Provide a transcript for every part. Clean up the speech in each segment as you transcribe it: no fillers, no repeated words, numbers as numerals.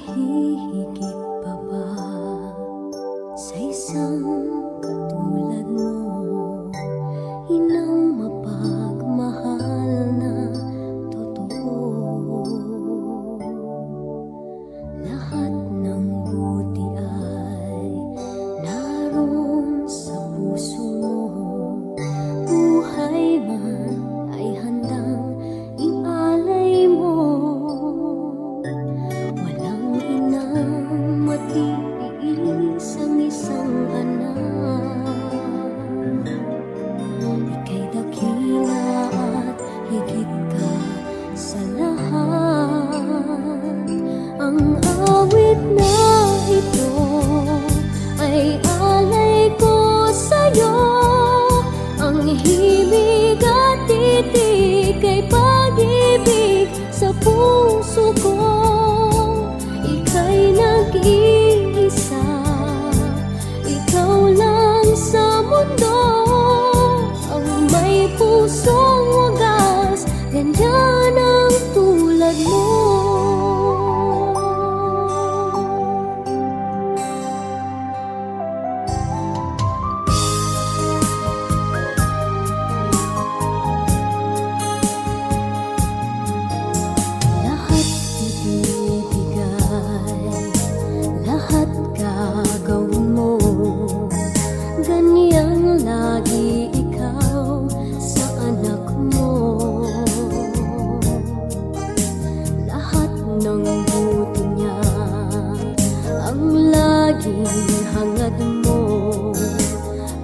hihigit pa ba sa isang katulad mo? Inang mapagmahal na totoo. Lahat ng buti ay naroon sa puso mo. Buhay man ay handang ialay mo. Walang inang matiis ang isang anak. Ika'y dakila at higit ka sa lahat. Ang awit na ito ay alay ko sa'yo. Ang himig at titig ay pag-ibig sa puso ko. Ika'y nag-iisa, ikaw lang sa mundo. Ang may pusong wagas, ganyan ang tulad mo. Lahat ibibigay, lahat gagawin mo. Ganyang lagi ikaw sa anak mo. Lahat ng buti niya ang laging hangad mo.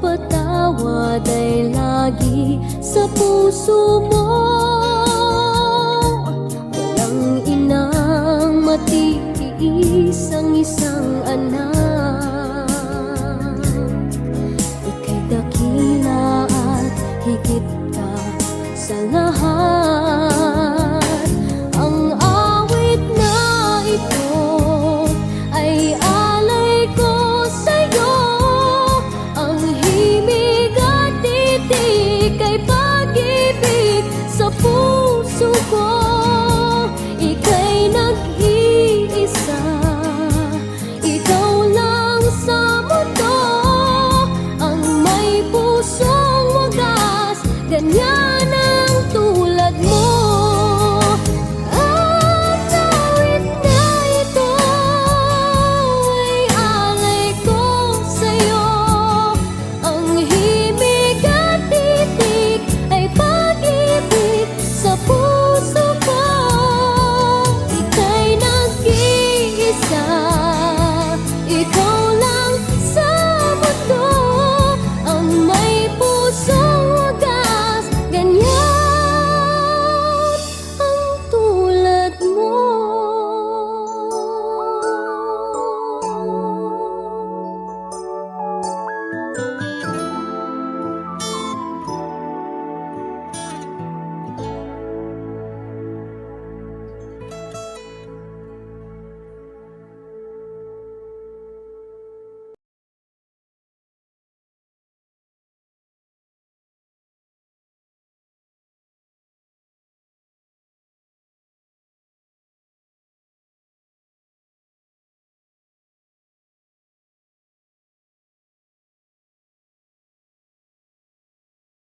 Patawad ay lagi sa puso mo. Walang inang matiis ang isang anak. Ika'y dakila at higit ka sa lahat.